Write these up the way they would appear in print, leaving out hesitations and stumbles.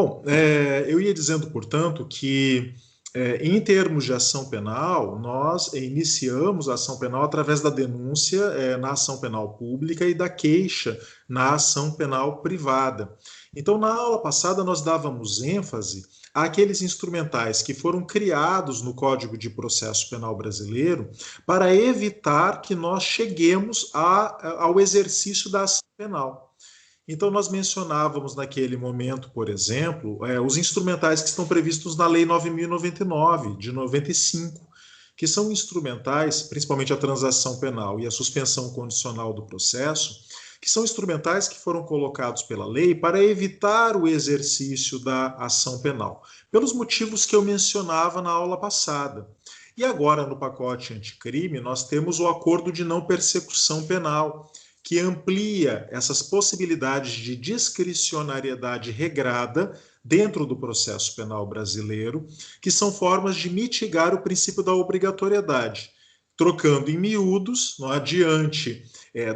Bom, eu ia dizendo, portanto, que em termos de ação penal, nós iniciamos a ação penal através da denúncia na ação penal pública e da queixa na ação penal privada. Então, na aula passada, nós dávamos ênfase àqueles instrumentais que foram criados no Código de Processo Penal brasileiro para evitar que nós cheguemos ao exercício da ação penal. Então, nós mencionávamos naquele momento, por exemplo, os instrumentais que estão previstos na Lei 9.099, de 95, que são instrumentais, principalmente a transação penal e a suspensão condicional do processo, que são instrumentais que foram colocados pela lei para evitar o exercício da ação penal, pelos motivos que eu mencionava na aula passada. E agora, no pacote anticrime, nós temos o acordo de não persecução penal, que amplia essas possibilidades de discricionariedade regrada dentro do processo penal brasileiro, que são formas de mitigar o princípio da obrigatoriedade. Trocando em miúdos, diante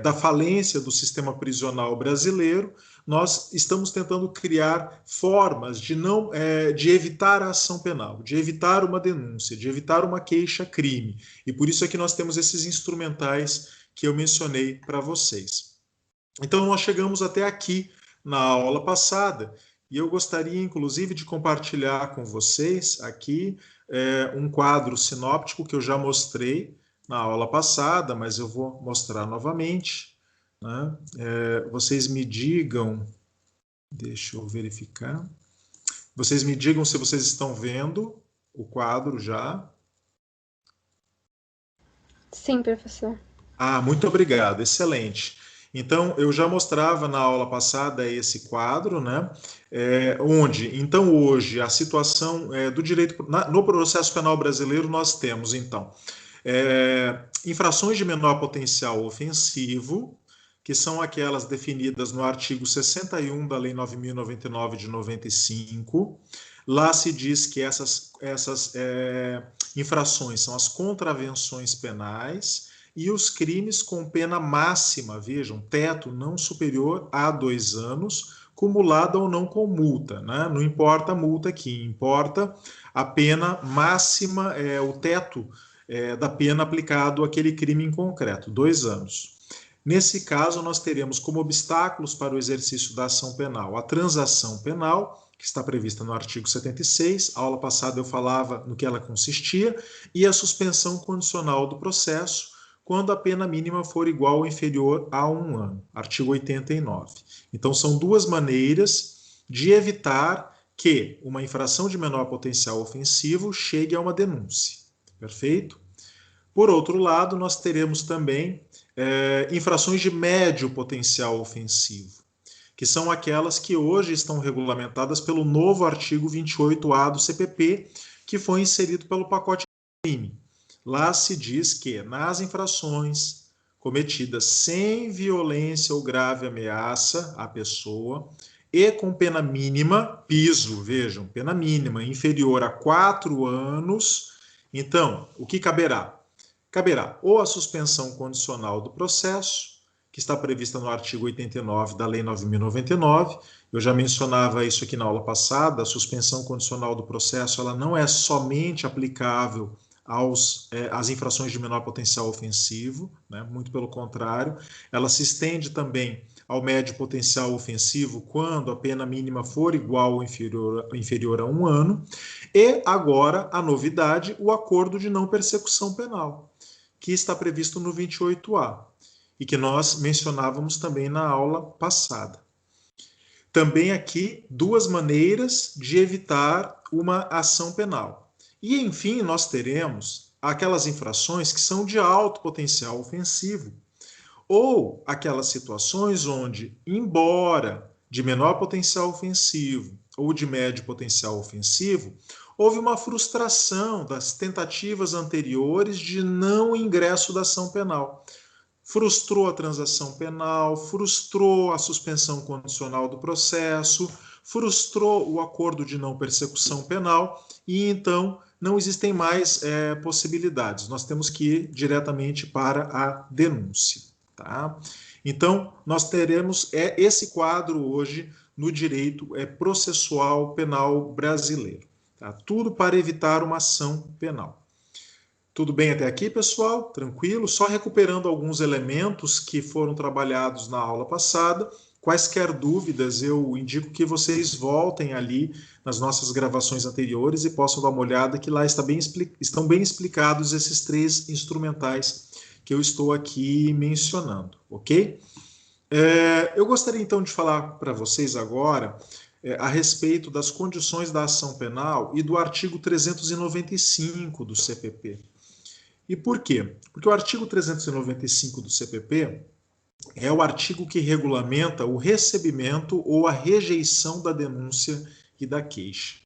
da falência do sistema prisional brasileiro, nós estamos tentando criar formas de evitar a ação penal, de evitar uma denúncia, de evitar uma queixa-crime. E por isso é que nós temos esses instrumentais que eu mencionei para vocês. Então, nós chegamos até aqui na aula passada, e eu gostaria, inclusive, de compartilhar com vocês aqui um quadro sinóptico que eu já mostrei na aula passada, mas eu vou mostrar novamente. Né? Vocês me digam, deixa eu verificar, vocês me digam se vocês estão vendo o quadro já. Sim, professor. Muito obrigado, excelente. Então, eu já mostrava na aula passada esse quadro, né? Onde, então, hoje, a situação do direito... No processo penal brasileiro, nós temos, então, infrações de menor potencial ofensivo, que são aquelas definidas no artigo 61 da Lei 9.099 de 95. Lá se diz que essas infrações são as contravenções penais e os crimes com pena máxima, vejam, teto não superior a 2 anos, cumulada ou não com multa, né? Não importa a multa aqui, importa a pena máxima, o teto da pena aplicado àquele crime em concreto, 2 anos. Nesse caso, nós teremos como obstáculos para o exercício da ação penal a transação penal, que está prevista no artigo 76, a aula passada eu falava no que ela consistia, e a suspensão condicional do processo, quando a pena mínima for igual ou inferior a 1 ano, artigo 89. Então, são duas maneiras de evitar que uma infração de menor potencial ofensivo chegue a uma denúncia. Perfeito? Por outro lado, nós teremos também infrações de médio potencial ofensivo, que são aquelas que hoje estão regulamentadas pelo novo artigo 28A do CPP, que foi inserido pelo pacote crime. Lá se diz que nas infrações cometidas sem violência ou grave ameaça à pessoa e com pena mínima, piso, vejam, pena mínima inferior a 4 anos, então, o que caberá? Caberá ou a suspensão condicional do processo, que está prevista no artigo 89 da Lei 9.099, eu já mencionava isso aqui na aula passada, a suspensão condicional do processo ela não é somente aplicável às infrações de menor potencial ofensivo, né? Muito pelo contrário, ela se estende também ao médio potencial ofensivo quando a pena mínima for igual ou inferior a 1 ano, e agora a novidade, o acordo de não persecução penal, que está previsto no 28A, e que nós mencionávamos também na aula passada. Também aqui, duas maneiras de evitar uma ação penal. E, enfim, nós teremos aquelas infrações que são de alto potencial ofensivo, ou aquelas situações onde, embora de menor potencial ofensivo ou de médio potencial ofensivo, houve uma frustração das tentativas anteriores de não ingresso da ação penal. Frustrou a transação penal, frustrou a suspensão condicional do processo, frustrou o acordo de não persecução penal e, então, não existem mais possibilidades. Nós temos que ir diretamente para a denúncia. Tá? Então, nós teremos esse quadro hoje no direito processual penal brasileiro. Tá? Tudo para evitar uma ação penal. Tudo bem até aqui, pessoal? Tranquilo? Só recuperando alguns elementos que foram trabalhados na aula passada. Quaisquer dúvidas, eu indico que vocês voltem ali nas nossas gravações anteriores e possam dar uma olhada que lá estão bem explicados esses 3 instrumentais que eu estou aqui mencionando, ok? Eu gostaria então de falar para vocês agora a respeito das condições da ação penal e do artigo 395 do CPP. E por quê? Porque o artigo 395 do CPP é o artigo que regulamenta o recebimento ou a rejeição da denúncia e da queixa.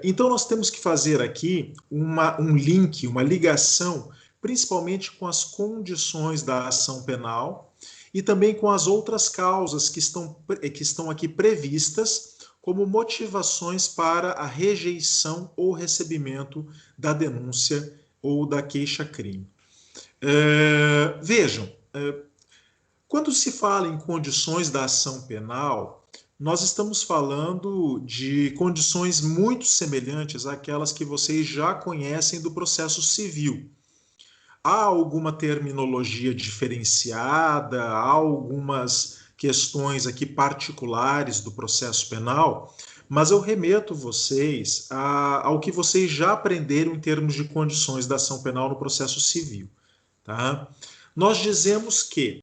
Então, nós temos que fazer aqui um link, uma ligação, principalmente com as condições da ação penal e também com as outras causas que estão aqui previstas como motivações para a rejeição ou recebimento da denúncia ou da queixa-crime. Vejam, quando se fala em condições da ação penal, nós estamos falando de condições muito semelhantes àquelas que vocês já conhecem do processo civil. Há alguma terminologia diferenciada, há algumas questões aqui particulares do processo penal, mas eu remeto vocês ao que vocês já aprenderam em termos de condições da ação penal no processo civil. Tá? Nós dizemos que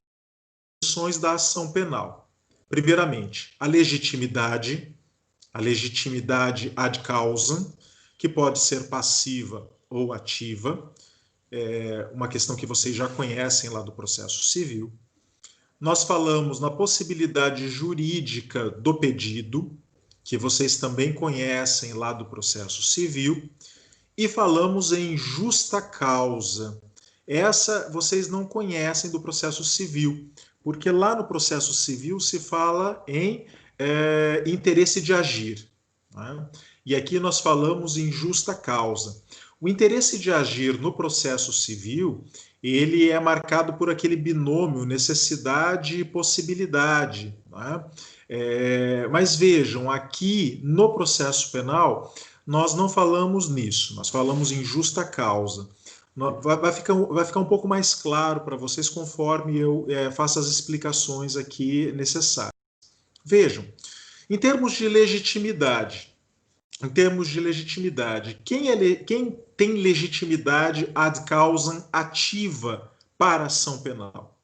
condições da ação penal, primeiramente, a legitimidade ad causam, que pode ser passiva ou ativa, uma questão que vocês já conhecem lá do processo civil. Nós falamos na possibilidade jurídica do pedido, que vocês também conhecem lá do processo civil, e falamos em justa causa. Essa vocês não conhecem do processo civil, porque lá no processo civil se fala em interesse de agir, né? E aqui nós falamos em justa causa. O interesse de agir no processo civil, ele é marcado por aquele binômio necessidade e possibilidade, né? Mas vejam, aqui no processo penal, nós não falamos nisso, nós falamos em justa causa. Vai ficar um pouco mais claro para vocês conforme eu faço as explicações aqui necessárias. Vejam, em termos de legitimidade, quem tem legitimidade ad causam ativa para a ação penal?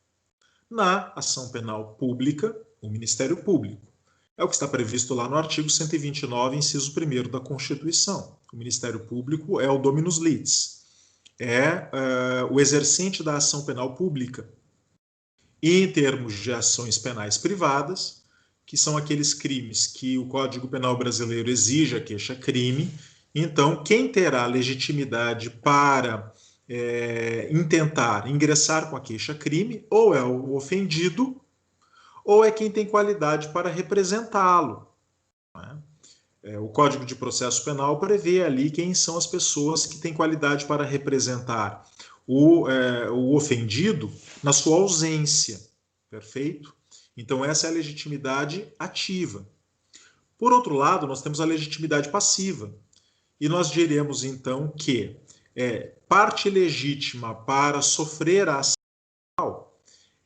Na ação penal pública, o Ministério Público. É o que está previsto lá no artigo 129, inciso 1º da Constituição. O Ministério Público é o dominus litis, o exercente da ação penal pública. E em termos de ações penais privadas, que são aqueles crimes que o Código Penal brasileiro exige a queixa-crime, então quem terá legitimidade para intentar ingressar com a queixa-crime ou é o ofendido ou é quem tem qualidade para representá-lo, né? O Código de Processo Penal prevê ali quem são as pessoas que têm qualidade para representar o ofendido na sua ausência, perfeito? Então essa é a legitimidade ativa. Por outro lado, nós temos a legitimidade passiva, e nós diremos então que parte legítima para sofrer a ação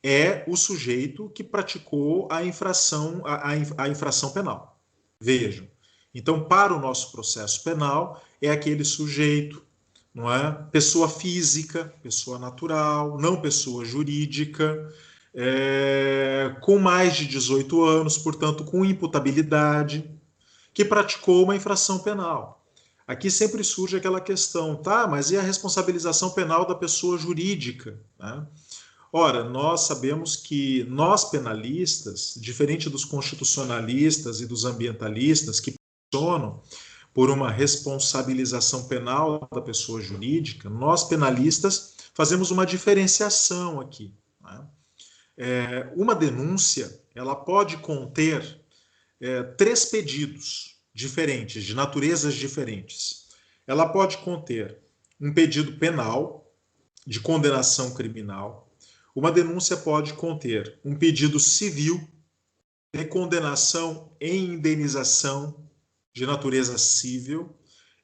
é o sujeito que praticou a infração penal. Vejam, então para o nosso processo penal é aquele sujeito, não é? Pessoa física, pessoa natural, não pessoa jurídica, com mais de 18 anos, portanto com imputabilidade, que praticou uma infração penal. Aqui sempre surge aquela questão, tá, mas e a responsabilização penal da pessoa jurídica, né? Ora, nós sabemos que nós penalistas, diferente dos constitucionalistas e dos ambientalistas que pressionam por uma responsabilização penal da pessoa jurídica, nós penalistas fazemos uma diferenciação aqui, né? Uma denúncia, ela pode conter 3 pedidos diferentes, de naturezas diferentes. Ela pode conter um pedido penal de condenação criminal. Uma denúncia pode conter um pedido civil de condenação em indenização de natureza civil,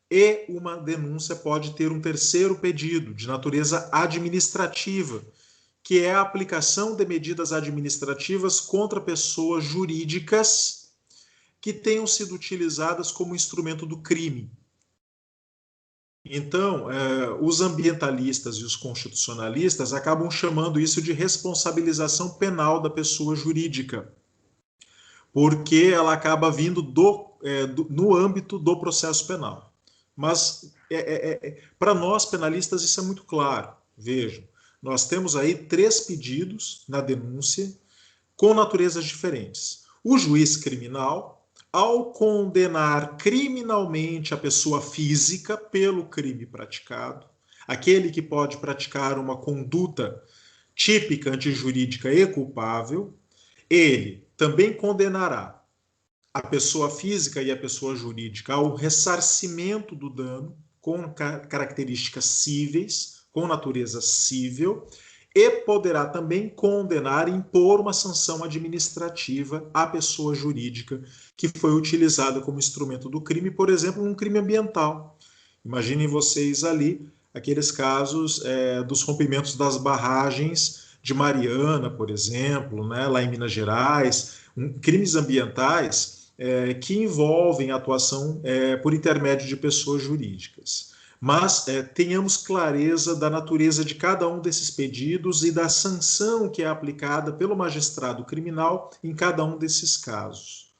e uma denúncia pode ter um terceiro pedido, de natureza administrativa, que é a aplicação de medidas administrativas contra pessoas jurídicas que tenham sido utilizadas como instrumento do crime. Então, os ambientalistas e os constitucionalistas acabam chamando isso de responsabilização penal da pessoa jurídica, porque ela acaba vindo no âmbito do processo penal. Mas, para nós penalistas, isso é muito claro. Vejam, nós temos aí 3 pedidos na denúncia com naturezas diferentes. O juiz criminal, ao condenar criminalmente a pessoa física pelo crime praticado, aquele que pode praticar uma conduta típica antijurídica e culpável, ele também condenará a pessoa física e a pessoa jurídica ao ressarcimento do dano com características cíveis, com natureza cível, e poderá também condenar e impor uma sanção administrativa à pessoa jurídica que foi utilizada como instrumento do crime, por exemplo, num crime ambiental. Imaginem vocês ali aqueles casos dos rompimentos das barragens de Mariana, por exemplo, né, lá em Minas Gerais, crimes ambientais que envolvem atuação por intermédio de pessoas jurídicas. Mas tenhamos clareza da natureza de cada um desses pedidos e da sanção que é aplicada pelo magistrado criminal em cada um desses casos.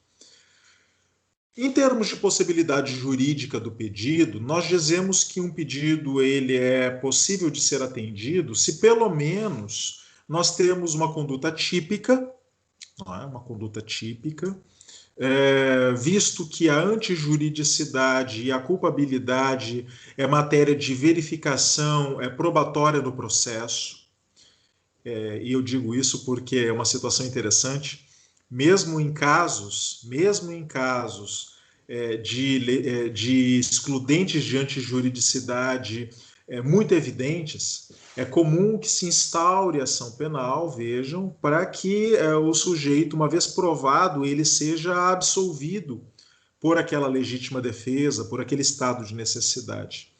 Em termos de possibilidade jurídica do pedido, nós dizemos que um pedido ele é possível de ser atendido se pelo menos nós temos uma conduta típica, uma conduta típica, visto que a antijuridicidade e a culpabilidade é matéria de verificação probatória do processo, e eu digo isso porque é uma situação interessante, mesmo em casos de excludentes de antijuridicidade muito evidentes, é comum que se instaure ação penal, vejam, para que o sujeito, uma vez provado, ele seja absolvido por aquela legítima defesa, por aquele estado de necessidade.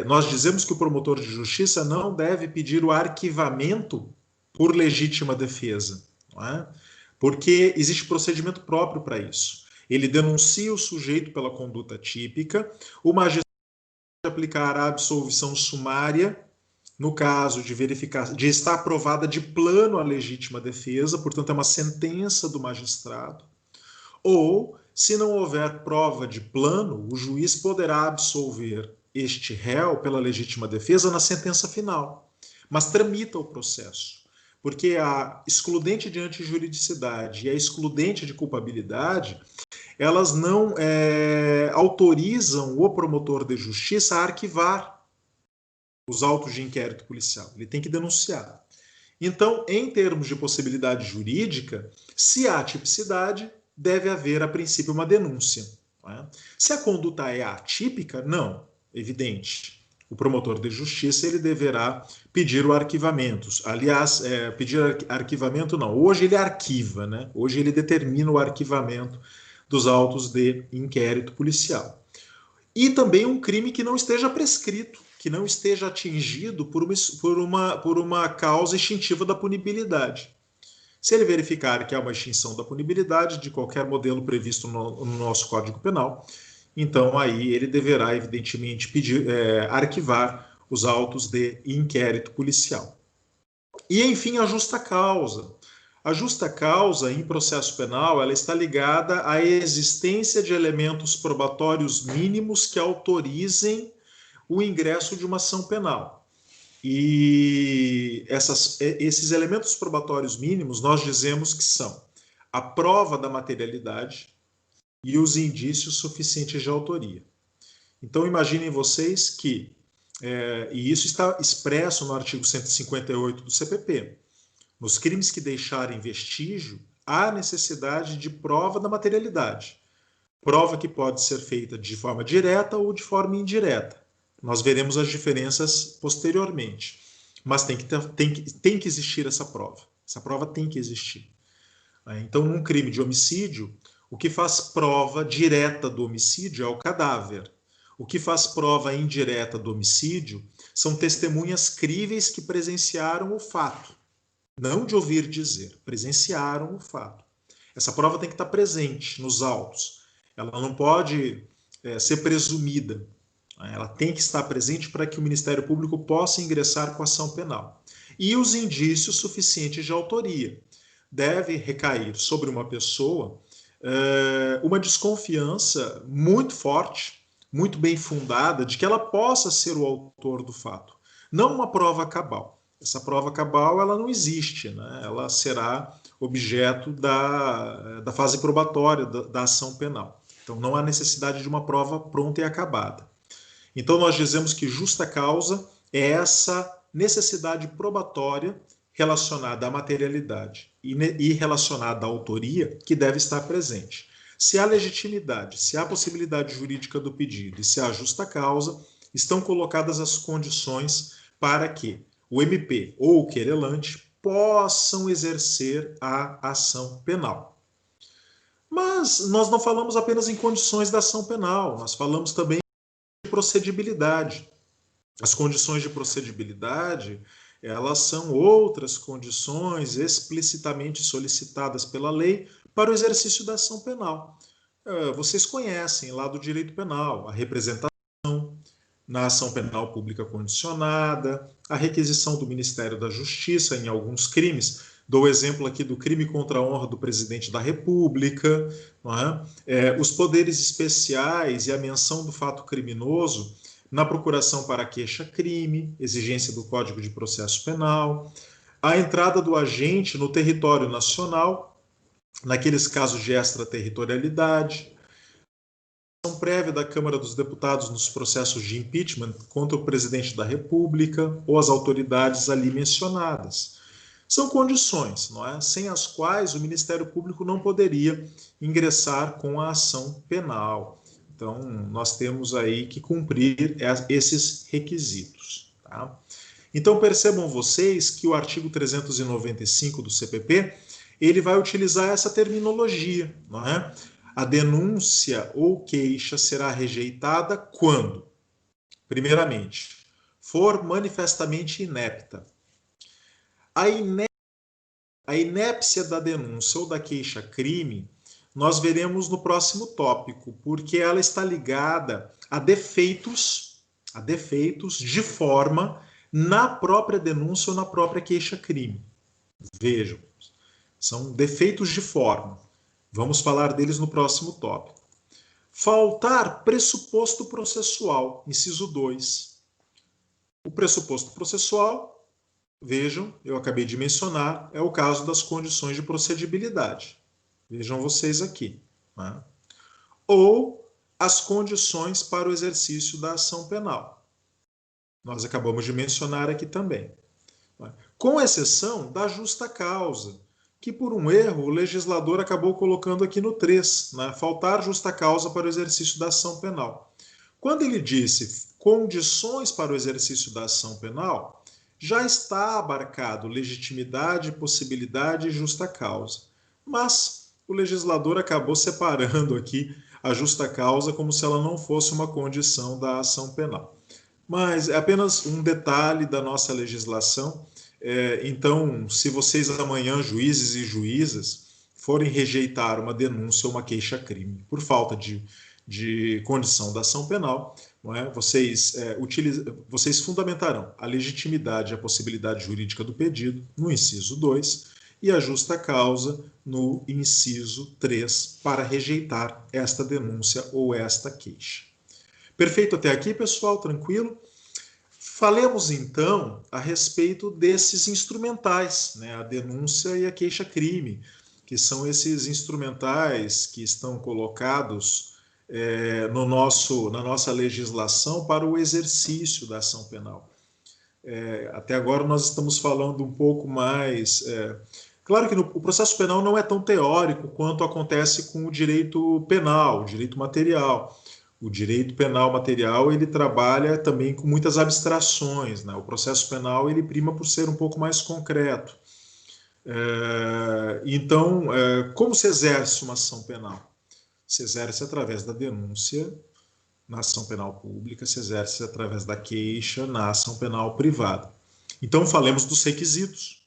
Nós dizemos que o promotor de justiça não deve pedir o arquivamento por legítima defesa, não é? Porque existe procedimento próprio para isso. Ele denuncia o sujeito pela conduta típica, o magistrado pode aplicar a absolvição sumária, no caso de estar aprovada de plano a legítima defesa, portanto é uma sentença do magistrado, ou, se não houver prova de plano, o juiz poderá absolver este réu pela legítima defesa na sentença final, mas tramita o processo, porque a excludente de antijuridicidade e a excludente de culpabilidade, elas não autorizam o promotor de justiça a arquivar os autos de inquérito policial. Ele tem que denunciar. Então, em termos de possibilidade jurídica, se há tipicidade, deve haver, a princípio, uma denúncia. Não é? Se a conduta é atípica, não, evidente. O promotor de justiça ele deverá pedir o arquivamento. Aliás, pedir arquivamento não. Hoje ele arquiva, né? Hoje ele determina o arquivamento dos autos de inquérito policial. E também um crime que não esteja prescrito, que não esteja atingido por uma causa extintiva da punibilidade. Se ele verificar que há uma extinção da punibilidade de qualquer modelo previsto no nosso Código Penal, então aí ele deverá, evidentemente, arquivar os autos de inquérito policial. E, enfim, a justa causa. A justa causa em processo penal ela está ligada à existência de elementos probatórios mínimos que autorizem o ingresso de uma ação penal. E esses elementos probatórios mínimos nós dizemos que são a prova da materialidade e os indícios suficientes de autoria. Então imaginem vocês que, e isso está expresso no artigo 158 do CPP, nos crimes que deixarem vestígio, há necessidade de prova da materialidade. Prova que pode ser feita de forma direta ou de forma indireta. Nós veremos as diferenças posteriormente. Mas tem que existir essa prova. Essa prova tem que existir. né? Então, num crime de homicídio, o que faz prova direta do homicídio é o cadáver. O que faz prova indireta do homicídio são testemunhas críveis que presenciaram o fato, não de ouvir dizer, presenciaram o fato. Essa prova tem que estar presente nos autos. Ela não pode ser presumida. Ela tem que estar presente para que o Ministério Público possa ingressar com ação penal. E os indícios suficientes de autoria. Deve recair sobre uma pessoa uma desconfiança muito forte, muito bem fundada, de que ela possa ser o autor do fato. Não uma prova cabal. Essa prova cabal ela não existe, né? Ela será objeto da fase probatória da ação penal. Então, não há necessidade de uma prova pronta e acabada. Então, nós dizemos que justa causa é essa necessidade probatória relacionada à materialidade e relacionada à autoria que deve estar presente. Se há legitimidade, se há possibilidade jurídica do pedido e se há justa causa, estão colocadas as condições para que o MP ou o querelante possam exercer a ação penal. Mas nós não falamos apenas em condições da ação penal, nós falamos também de procedibilidade. As condições de procedibilidade, elas são outras condições explicitamente solicitadas pela lei para o exercício da ação penal. Vocês conhecem lá do direito penal, a representação na ação penal pública condicionada, a requisição do Ministério da Justiça em alguns crimes. Dou o exemplo aqui do crime contra a honra do presidente da República, não é? Os poderes especiais e a menção do fato criminoso na procuração para queixa-crime, exigência do Código de Processo Penal, a entrada do agente no território nacional, naqueles casos de extraterritorialidade, a ação prévia da Câmara dos Deputados nos processos de impeachment contra o presidente da República ou as autoridades ali mencionadas. São condições, não é? Sem as quais o Ministério Público não poderia ingressar com a ação penal. Então, nós temos aí que cumprir esses requisitos. Tá? Então, percebam vocês que o artigo 395 do CPP, ele vai utilizar essa terminologia, não é? A denúncia ou queixa será rejeitada quando, primeiramente, for manifestamente inepta. A inépcia da denúncia ou da queixa-crime nós veremos no próximo tópico, porque ela está ligada a defeitos de forma na própria denúncia ou na própria queixa-crime. Vejam, são defeitos de forma. Vamos falar deles no próximo tópico. Faltar pressuposto processual, inciso 2. O pressuposto processual, vejam, eu acabei de mencionar, é o caso das condições de procedibilidade. Vejam vocês aqui. Né? Ou as condições para o exercício da ação penal. Nós acabamos de mencionar aqui também. Né? Com exceção da justa causa, que por um erro o legislador acabou colocando aqui no 3, né? Faltar justa causa para o exercício da ação penal. Quando ele disse condições para o exercício da ação penal, já está abarcado legitimidade, possibilidade e justa causa. Mas o legislador acabou separando aqui a justa causa como se ela não fosse uma condição da ação penal. Mas é apenas um detalhe da nossa legislação. Então, se vocês amanhã, juízes e juízas, forem rejeitar uma denúncia ou uma queixa-crime por falta de condição da ação penal, não é? Vocês fundamentarão a legitimidade e a possibilidade jurídica do pedido no inciso 2 e a justa causa no inciso 3 para rejeitar esta denúncia ou esta queixa. Perfeito até aqui, pessoal? Tranquilo? Falemos, então, a respeito desses instrumentais, né? A denúncia e a queixa-crime, que são esses instrumentais que estão colocados na nossa legislação para o exercício da ação penal. Até agora nós estamos falando um pouco mais... Claro que o processo penal não é tão teórico quanto acontece com o direito penal, o direito material. O direito penal material, ele trabalha também com muitas abstrações, né? O processo penal, ele prima por ser um pouco mais concreto. Então, como se exerce uma ação penal? Se exerce através da denúncia na ação penal pública, se exerce através da queixa na ação penal privada. Então, falemos dos requisitos.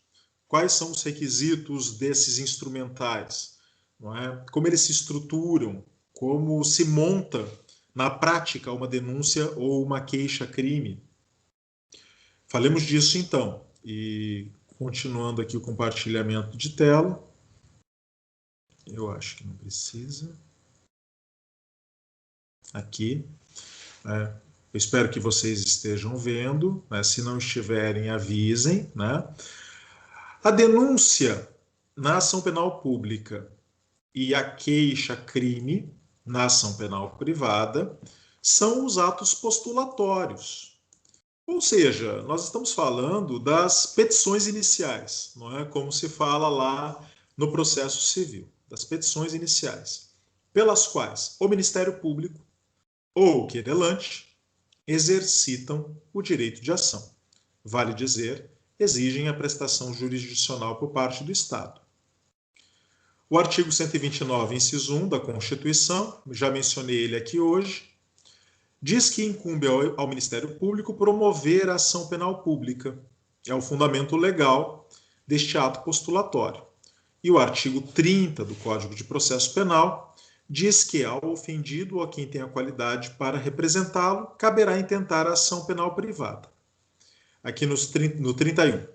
Quais são os requisitos desses instrumentais? Não é? Como eles se estruturam? Como se monta na prática uma denúncia ou uma queixa-crime? Falemos disso então. E continuando aqui o compartilhamento de tela. Eu acho que não precisa. Aqui. Eu espero que vocês estejam vendo. Se não estiverem, avisem. A denúncia na ação penal pública e a queixa-crime na ação penal privada são os atos postulatórios. Ou seja, nós estamos falando das petições iniciais, não é? Como se fala lá no processo civil, das petições iniciais, pelas quais o Ministério Público ou o querelante exercitam o direito de ação. Vale dizer, exigem a prestação jurisdicional por parte do Estado. O artigo 129, inciso 1 da Constituição, já mencionei ele aqui hoje, diz que incumbe ao Ministério Público promover a ação penal pública. É o fundamento legal deste ato postulatório. E o artigo 30 do Código de Processo Penal diz que ao ofendido ou a quem tem a qualidade para representá-lo, caberá intentar a ação penal privada. Aqui no 31,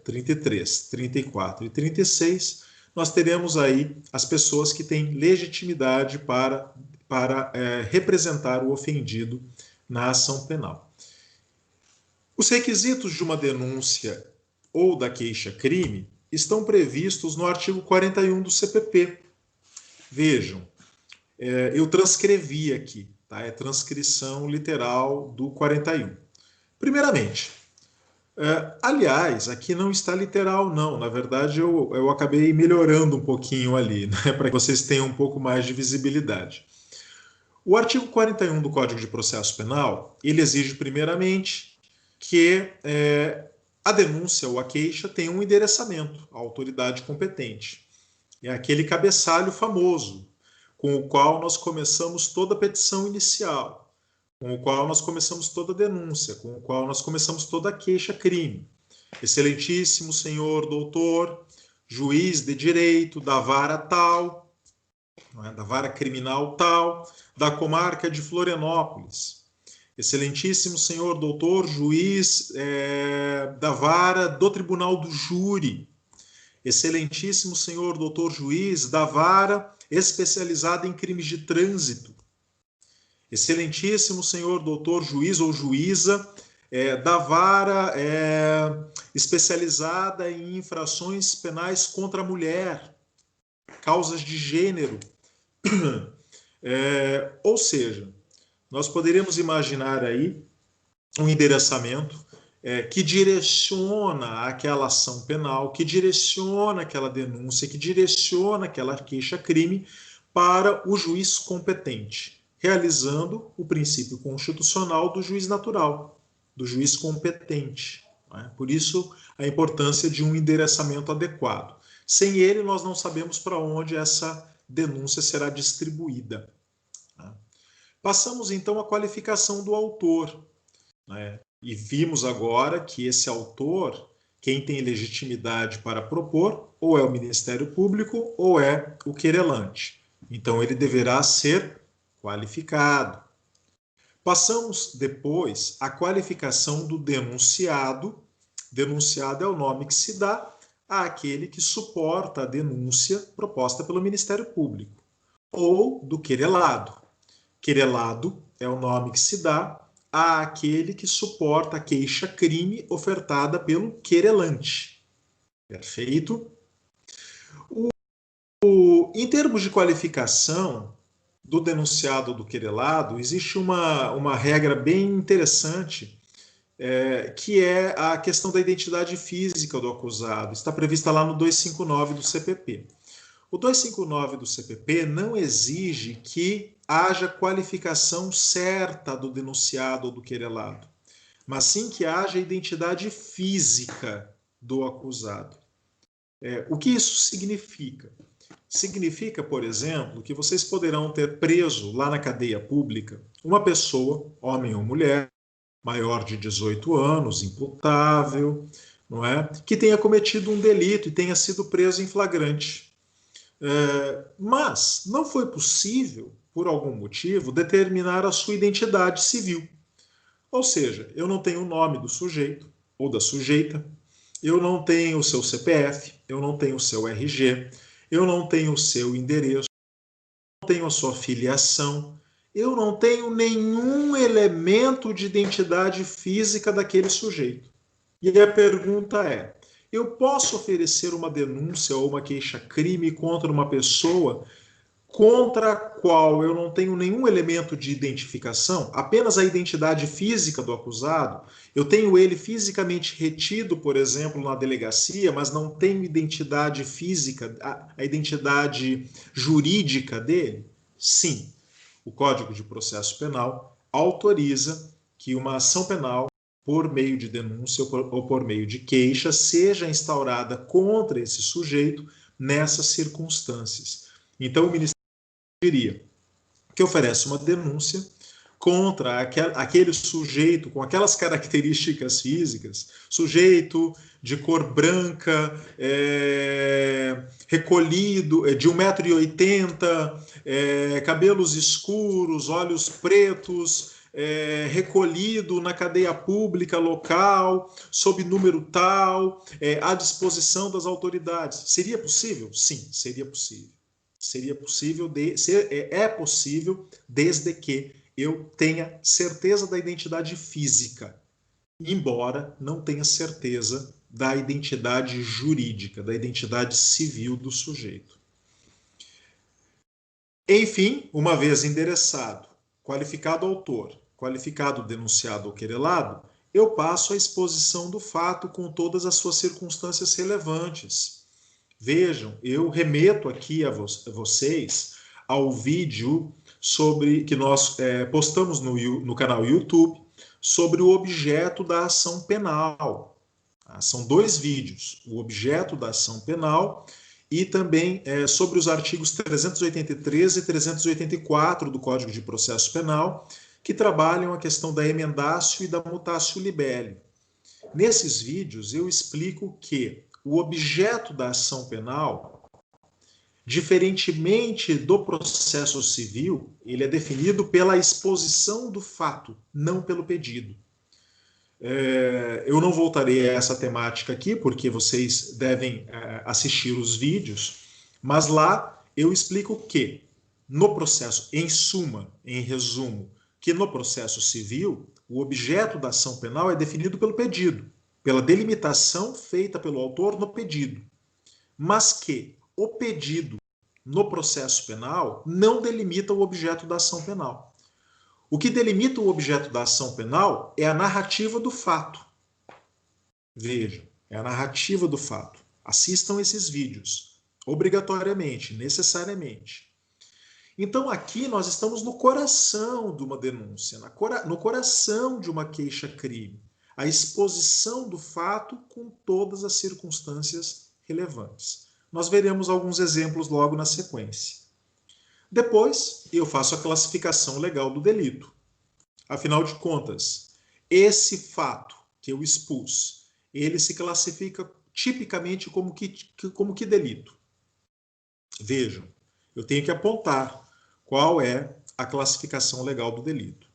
33, 34 e 36, nós teremos aí as pessoas que têm legitimidade para representar o ofendido na ação penal. Os requisitos de uma denúncia ou da queixa-crime estão previstos no artigo 41 do CPP. Vejam, eu transcrevi aqui, tá? É transcrição literal do 41. Primeiramente, aliás, aqui não está literal não, na verdade eu acabei melhorando um pouquinho ali, né, para que vocês tenham um pouco mais de visibilidade. O artigo 41 do Código de Processo Penal, ele exige primeiramente que a denúncia ou a queixa tenha um endereçamento à autoridade competente. É aquele cabeçalho famoso, com o qual nós começamos toda a petição inicial, com o qual nós começamos toda a denúncia, com o qual nós começamos toda a queixa-crime. Excelentíssimo senhor doutor, juiz de direito da vara tal, da vara criminal tal, da comarca de Florianópolis. Excelentíssimo senhor doutor, juiz da vara do Tribunal do Júri. Excelentíssimo senhor doutor juiz da vara especializada em crimes de trânsito. Excelentíssimo senhor doutor juiz ou juíza da vara especializada em infrações penais contra a mulher, causas de gênero. Ou seja, nós poderíamos imaginar aí um endereçamento que direciona aquela ação penal, que direciona aquela denúncia, que direciona aquela queixa-crime para o juiz competente, realizando o princípio constitucional do juiz natural, do juiz competente. Por isso, a importância de um endereçamento adequado. Sem ele, nós não sabemos para onde essa denúncia será distribuída. Passamos, então, à qualificação do autor. E vimos agora que esse autor, quem tem legitimidade para propor, ou é o Ministério Público ou é o querelante. Então, ele deverá ser qualificado. Passamos depois à qualificação do denunciado. Denunciado é o nome que se dá àquele que suporta a denúncia proposta pelo Ministério Público, ou do querelado. Querelado é o nome que se dá àquele que suporta a queixa-crime ofertada pelo querelante. Perfeito? Em termos de qualificação do denunciado ou do querelado, existe uma regra bem interessante, que é a questão da identidade física do acusado. Está prevista lá no 259 do CPP. O 259 do CPP não exige que haja qualificação certa do denunciado ou do querelado, mas sim que haja identidade física do acusado. O que isso significa? Significa, por exemplo, que vocês poderão ter preso lá na cadeia pública uma pessoa, homem ou mulher, maior de 18 anos, imputável, não é? Que tenha cometido um delito e tenha sido preso em flagrante. Mas não foi possível, por algum motivo, determinar a sua identidade civil. Ou seja, eu não tenho o nome do sujeito ou da sujeita, eu não tenho o seu CPF, eu não tenho o seu RG, eu não tenho o seu endereço, eu não tenho a sua filiação, eu não tenho nenhum elemento de identidade física daquele sujeito. E a pergunta é: eu posso oferecer uma denúncia ou uma queixa-crime contra uma pessoa contra a qual eu não tenho nenhum elemento de identificação, apenas a identidade física do acusado? Eu tenho ele fisicamente retido, por exemplo, na delegacia, mas não tenho identidade física, a identidade jurídica dele? Sim, o Código de Processo Penal autoriza que uma ação penal, por meio de denúncia ou por meio de queixa, seja instaurada contra esse sujeito nessas circunstâncias. Então, o Ministério diria que oferece uma denúncia contra aquele sujeito com aquelas características físicas, sujeito de cor branca, recolhido, de 1,80 m, cabelos escuros, olhos pretos, recolhido na cadeia pública local, sob número tal, à disposição das autoridades. Seria possível? Sim, seria possível. Seria possível, é possível, desde que eu tenha certeza da identidade física, embora não tenha certeza da identidade jurídica, da identidade civil do sujeito. Enfim, uma vez endereçado, qualificado autor, qualificado denunciado ou querelado, eu passo à exposição do fato com todas as suas circunstâncias relevantes. Vejam, eu remeto aqui a vocês ao vídeo que nós postamos no canal YouTube sobre o objeto da ação penal. São 2 vídeos, o objeto da ação penal e também sobre os artigos 383 e 384 do Código de Processo Penal, que trabalham a questão da emendácio e da mutatio libelli. Nesses vídeos eu explico que o objeto da ação penal, diferentemente do processo civil, ele é definido pela exposição do fato, não pelo pedido. Eu não voltarei a essa temática aqui, porque vocês devem assistir os vídeos, mas lá eu explico que no processo, em suma, em resumo, que no processo civil, o objeto da ação penal é definido pelo pedido, pela delimitação feita pelo autor no pedido, mas que o pedido no processo penal não delimita o objeto da ação penal. O que delimita o objeto da ação penal é a narrativa do fato. Vejam, é a narrativa do fato. Assistam esses vídeos, obrigatoriamente, necessariamente. Então aqui nós estamos no coração de uma denúncia, no coração de uma queixa-crime. A exposição do fato com todas as circunstâncias relevantes. Nós veremos alguns exemplos logo na sequência. Depois, eu faço a classificação legal do delito. Afinal de contas, esse fato que eu expus, ele se classifica tipicamente como que delito. Vejam, eu tenho que apontar qual é a classificação legal do delito.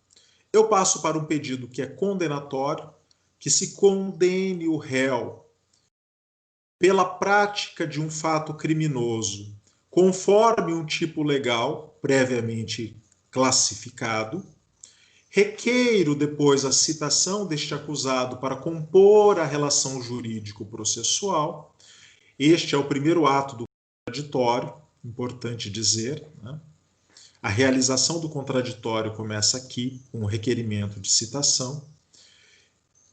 Eu passo para um pedido que é condenatório, que se condene o réu pela prática de um fato criminoso, conforme um tipo legal previamente classificado. Requeiro depois a citação deste acusado para compor a relação jurídico-processual. Este é o primeiro ato do contraditório, importante dizer, né? A realização do contraditório começa aqui, com o requerimento de citação.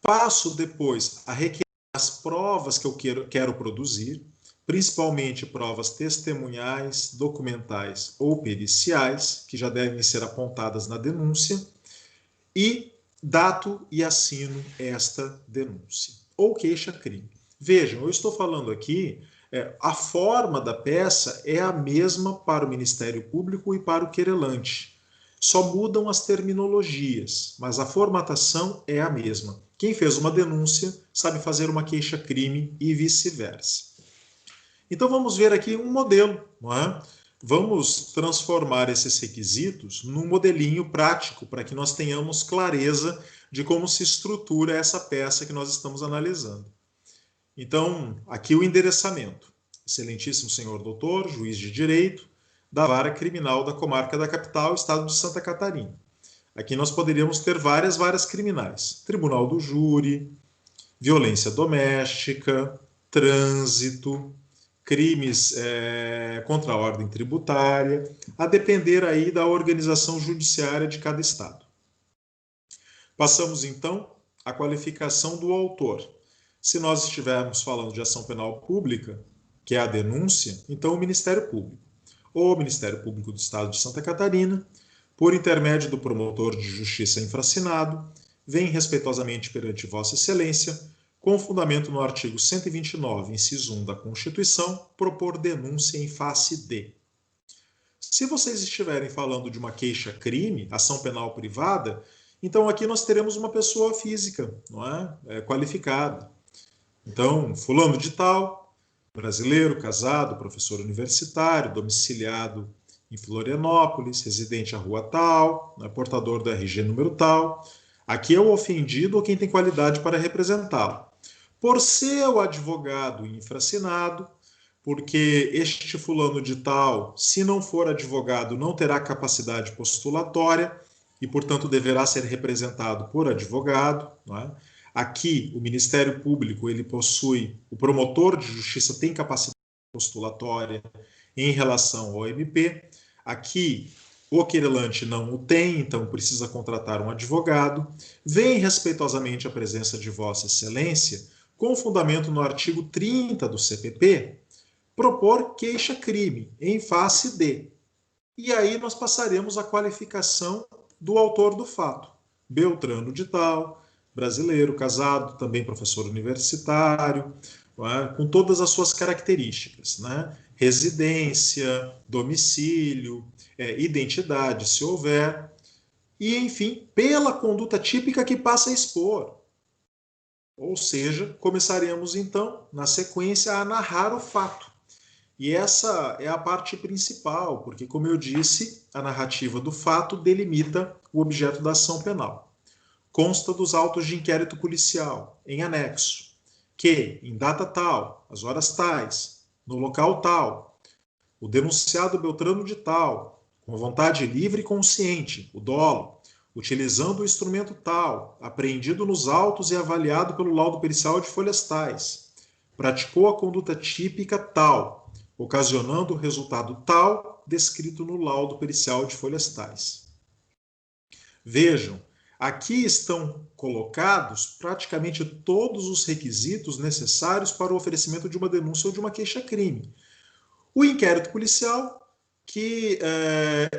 Passo depois a requerer as provas que eu quero produzir, principalmente provas testemunhais, documentais ou periciais, que já devem ser apontadas na denúncia, e dato e assino esta denúncia, ou queixa-crime. Vejam, eu estou falando aqui A forma da peça é a mesma para o Ministério Público e para o querelante. Só mudam as terminologias, mas a formatação é a mesma. Quem fez uma denúncia sabe fazer uma queixa-crime e vice-versa. Então vamos ver aqui um modelo, não é? Vamos transformar esses requisitos num modelinho prático para que nós tenhamos clareza de como se estrutura essa peça que nós estamos analisando. Então, aqui o endereçamento. Excelentíssimo senhor doutor, juiz de direito, da Vara Criminal da Comarca da Capital, Estado de Santa Catarina. Aqui nós poderíamos ter várias varas criminais. Tribunal do Júri, violência doméstica, trânsito, crimes contra a ordem tributária, a depender aí da organização judiciária de cada estado. Passamos então à qualificação do autor. Se nós estivermos falando de ação penal pública, que é a denúncia, então o Ministério Público, ou o Ministério Público do Estado de Santa Catarina, por intermédio do promotor de justiça infracinado, vem respeitosamente perante Vossa Excelência, com fundamento no artigo 129, inciso 1 da Constituição, propor denúncia em face de. Se vocês estiverem falando de uma queixa-crime, ação penal privada, então aqui nós teremos uma pessoa física, não é? Qualificada. Então, fulano de tal, brasileiro, casado, professor universitário, domiciliado em Florianópolis, residente à rua tal, portador do RG número tal. Aqui é o ofendido ou quem tem qualidade para representá-lo. Por ser o advogado infracinado, porque este fulano de tal, se não for advogado, não terá capacidade postulatória e, portanto, deverá ser representado por advogado, não é? Aqui, o Ministério Público, ele possui, o promotor de justiça tem capacidade postulatória em relação ao MP. Aqui, o querelante não o tem, então precisa contratar um advogado. Vem respeitosamente a presença de Vossa Excelência, com fundamento no artigo 30 do CPP, propor queixa-crime em face de. E aí nós passaremos a qualificação do autor do fato. Beltrano de tal, brasileiro, casado, também professor universitário, com todas as suas características, né? Residência, domicílio, identidade, se houver, e, enfim, pela conduta típica que passa a expor. Ou seja, começaremos, então, na sequência, a narrar o fato. E essa é a parte principal, porque, como eu disse, a narrativa do fato delimita o objeto da ação penal. Consta dos autos de inquérito policial, em anexo, que, em data tal, às horas tais, no local tal, o denunciado Beltrano de tal, com vontade livre e consciente, o dolo, utilizando o instrumento tal, apreendido nos autos e avaliado pelo laudo pericial de folhas tais, praticou a conduta típica tal, ocasionando o resultado tal, descrito no laudo pericial de folhas tais. Vejam, aqui estão colocados praticamente todos os requisitos necessários para o oferecimento de uma denúncia ou de uma queixa-crime. O inquérito policial, que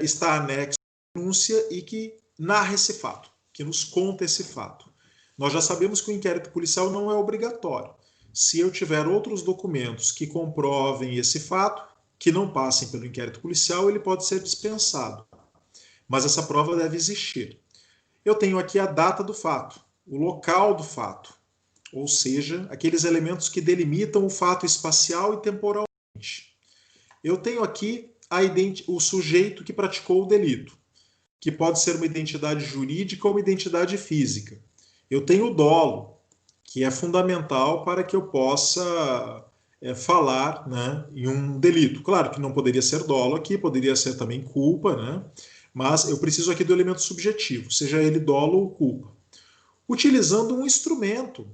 está anexo à denúncia e que narra esse fato, que nos conta esse fato. Nós já sabemos que o inquérito policial não é obrigatório. Se eu tiver outros documentos que comprovem esse fato, que não passem pelo inquérito policial, ele pode ser dispensado. Mas essa prova deve existir. Eu tenho aqui a data do fato, o local do fato, ou seja, aqueles elementos que delimitam o fato espacial e temporalmente. Eu tenho aqui o sujeito que praticou o delito, que pode ser uma identidade jurídica ou uma identidade física. Eu tenho o dolo, que é fundamental para que eu possa falar, né, em um delito. Claro que não poderia ser dolo aqui, poderia ser também culpa, né? Mas eu preciso aqui do elemento subjetivo, seja ele dolo ou culpa. Utilizando um instrumento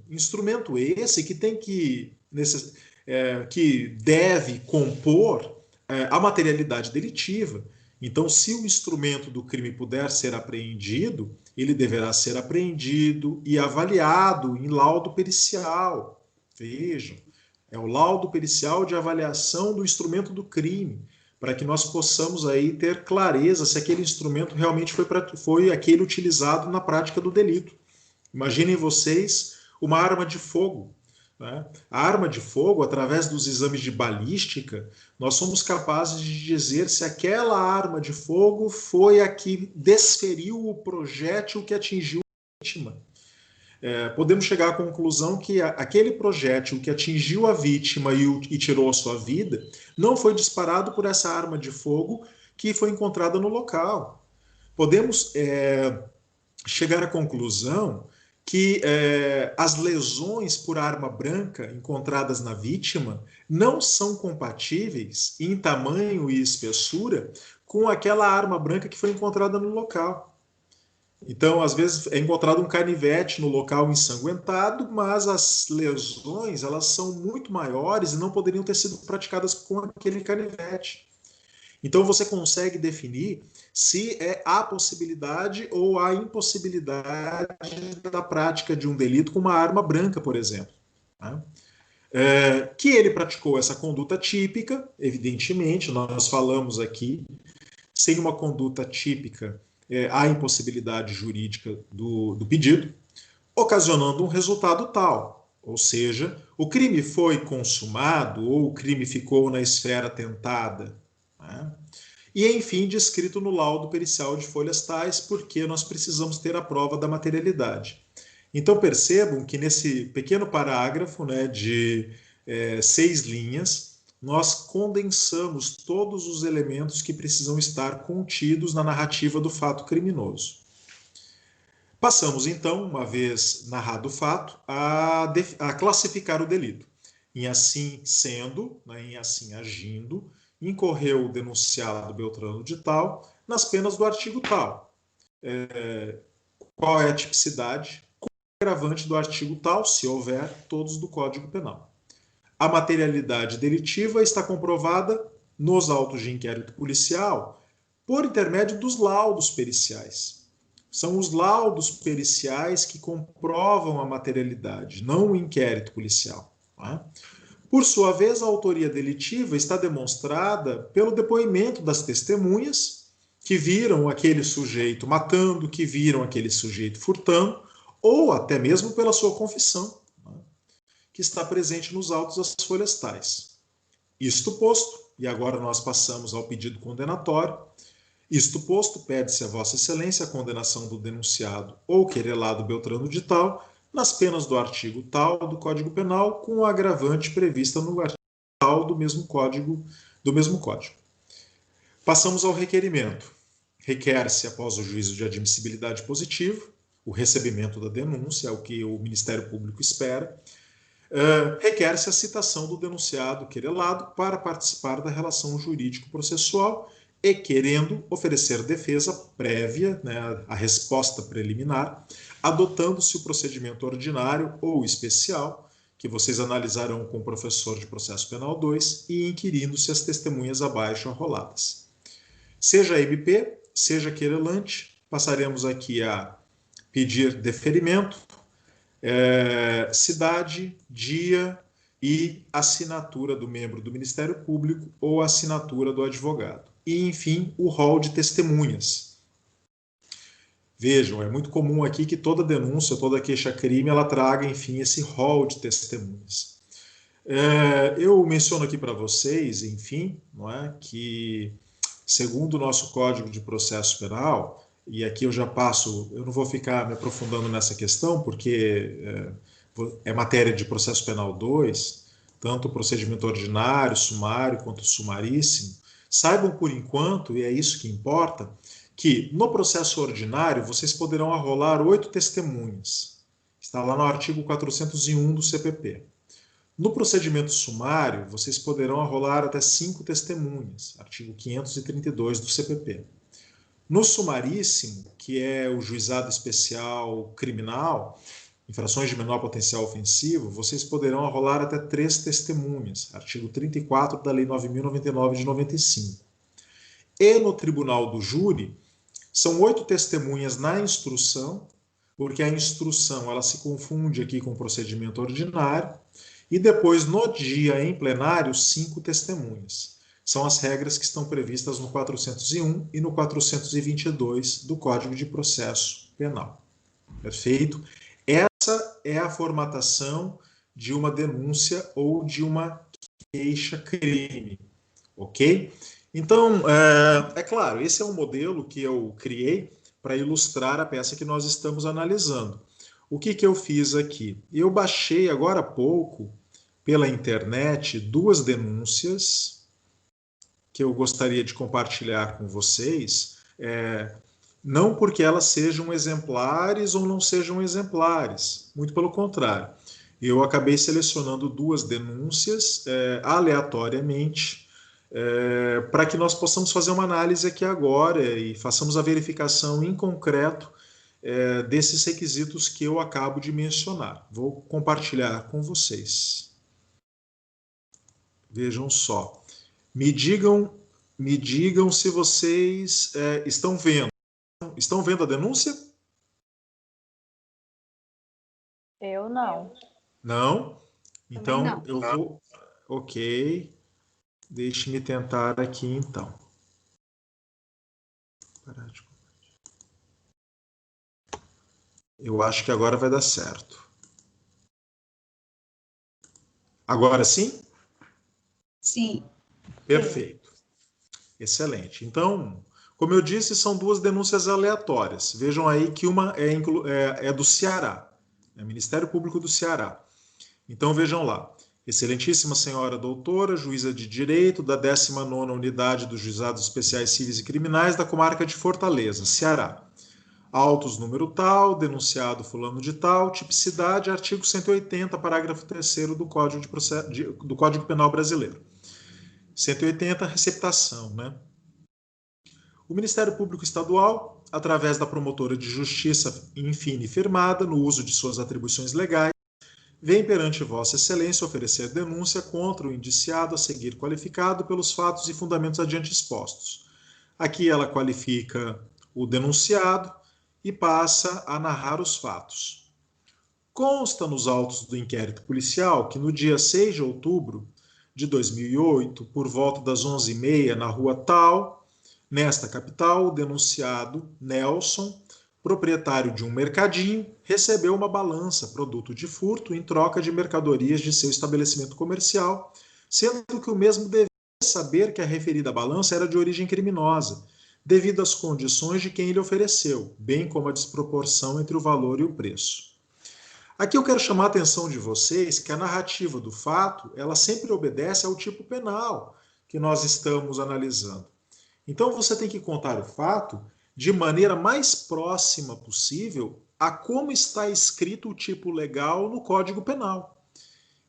esse que tem que deve compor a materialidade delitiva. Então, se o instrumento do crime puder ser apreendido, ele deverá ser apreendido e avaliado em laudo pericial. Vejam, é o laudo pericial de avaliação do instrumento do crime, para que nós possamos aí ter clareza se aquele instrumento realmente foi aquele utilizado na prática do delito. Imaginem vocês uma arma de fogo. né? A arma de fogo, através dos exames de balística, nós somos capazes de dizer se aquela arma de fogo foi a que desferiu o projétil que atingiu a vítima. Podemos chegar à conclusão que aquele projétil que atingiu a vítima e tirou a sua vida não foi disparado por essa arma de fogo que foi encontrada no local. Podemos chegar à conclusão que as lesões por arma branca encontradas na vítima não são compatíveis em tamanho e espessura com aquela arma branca que foi encontrada no local. Então, às vezes, é encontrado um canivete no local ensanguentado, mas as lesões elas são muito maiores e não poderiam ter sido praticadas com aquele canivete. Então, você consegue definir se há possibilidade ou há impossibilidade da prática de um delito com uma arma branca, por exemplo. Tá? Que ele praticou essa conduta típica, evidentemente, nós falamos aqui, sem uma conduta típica, há impossibilidade jurídica do pedido, ocasionando um resultado tal. Ou seja, o crime foi consumado ou o crime ficou na esfera tentada. Né? E, enfim, descrito no laudo pericial de folhas tais, porque nós precisamos ter a prova da materialidade. Então, percebam que nesse pequeno parágrafo, né, de 6 linhas, nós condensamos todos os elementos que precisam estar contidos na narrativa do fato criminoso. Passamos, então, uma vez narrado o fato, a classificar o delito. Em assim sendo, né, em assim agindo, incorreu o denunciado Beltrano de tal nas penas do artigo tal. Qual é a tipicidade? Qual é o agravante do artigo tal, se houver, todos do Código Penal. A materialidade delitiva está comprovada nos autos de inquérito policial por intermédio dos laudos periciais. São os laudos periciais que comprovam a materialidade, não o inquérito policial. Tá? Por sua vez, a autoria delitiva está demonstrada pelo depoimento das testemunhas que viram aquele sujeito matando, que viram aquele sujeito furtando, ou até mesmo pela sua confissão, que está presente nos autos das folhas tais. Isto posto, e agora nós passamos ao pedido condenatório, isto posto, pede-se a Vossa Excelência a condenação do denunciado ou querelado Beltrano de tal, nas penas do artigo tal do Código Penal, com o agravante prevista no artigo tal do mesmo Código. Passamos ao requerimento. Requer-se, após o juízo de admissibilidade positivo, o recebimento da denúncia, é o que o Ministério Público espera, requer-se a citação do denunciado querelado para participar da relação jurídico-processual e, querendo, oferecer defesa prévia, né, a resposta preliminar, adotando-se o procedimento ordinário ou especial, que vocês analisarão com o professor de processo penal 2, e inquirindo-se as testemunhas abaixo arroladas. Seja MP, seja querelante, passaremos aqui a pedir deferimento, cidade, dia e assinatura do membro do Ministério Público ou assinatura do advogado. E, enfim, o rol de testemunhas. Vejam, é muito comum aqui que toda denúncia, toda queixa-crime, ela traga, enfim, esse rol de testemunhas. Eu menciono aqui para vocês, enfim, não é, que, segundo o nosso Código de Processo Penal, e aqui eu já passo, eu não vou ficar me aprofundando nessa questão, porque é matéria de processo penal 2, tanto o procedimento ordinário, sumário, quanto o sumaríssimo. Saibam por enquanto, e é isso que importa, que no processo ordinário vocês poderão arrolar 8 testemunhas. Está lá no artigo 401 do CPP. No procedimento sumário, vocês poderão arrolar até 5 testemunhas, artigo 532 do CPP. No sumaríssimo, que é o juizado especial criminal, infrações de menor potencial ofensivo, vocês poderão arrolar até 3 testemunhas, artigo 34 da Lei 9.099 de 95. E no tribunal do júri, são 8 testemunhas na instrução, porque a instrução ela se confunde aqui com o procedimento ordinário, e depois, no dia em plenário, 5 testemunhas. São as regras que estão previstas no 401 e no 422 do Código de Processo Penal. Perfeito? Essa é a formatação de uma denúncia ou de uma queixa-crime, ok? Então, é claro, esse é um modelo que eu criei para ilustrar a peça que nós estamos analisando. O que eu fiz aqui? Eu baixei agora há pouco, pela internet, duas denúncias que eu gostaria de compartilhar com vocês, não porque elas sejam exemplares ou não sejam exemplares, muito pelo contrário. Eu acabei selecionando duas denúncias aleatoriamente para que nós possamos fazer uma análise aqui agora e façamos a verificação em concreto desses requisitos que eu acabo de mencionar. Vou compartilhar com vocês. Vejam só. Me digam se vocês estão vendo. Estão vendo a denúncia? Eu não. Não? Então, não. eu vou... Ok. Deixe-me tentar aqui, então. Eu acho que agora vai dar certo. Agora sim? Sim. Perfeito. Excelente. Então, como eu disse, são duas denúncias aleatórias. Vejam aí que uma é do Ceará, é Ministério Público do Ceará. Então, vejam lá. Excelentíssima senhora doutora, juíza de direito da 19ª Unidade dos Juizados Especiais Civis e Criminais da comarca de Fortaleza, Ceará. Autos número tal, denunciado fulano de tal, tipicidade, artigo 180, parágrafo 3º do do Código Penal Brasileiro. 180, receptação, né? O Ministério Público Estadual, através da promotora de justiça infine firmada, no uso de suas atribuições legais, vem perante Vossa Excelência oferecer denúncia contra o indiciado a seguir qualificado pelos fatos e fundamentos adiante expostos. Aqui ela qualifica o denunciado e passa a narrar os fatos. Consta nos autos do inquérito policial que no dia 6 de outubro de 2008, por volta das 11h30, na rua tal, nesta capital, o denunciado Nelson, proprietário de um mercadinho, recebeu uma balança, produto de furto, em troca de mercadorias de seu estabelecimento comercial, sendo que o mesmo devia saber que a referida balança era de origem criminosa, devido às condições de quem lhe ofereceu, bem como a desproporção entre o valor e o preço. Aqui eu quero chamar a atenção de vocês que a narrativa do fato, ela sempre obedece ao tipo penal que nós estamos analisando. Então você tem que contar o fato de maneira mais próxima possível a como está escrito o tipo legal no Código Penal.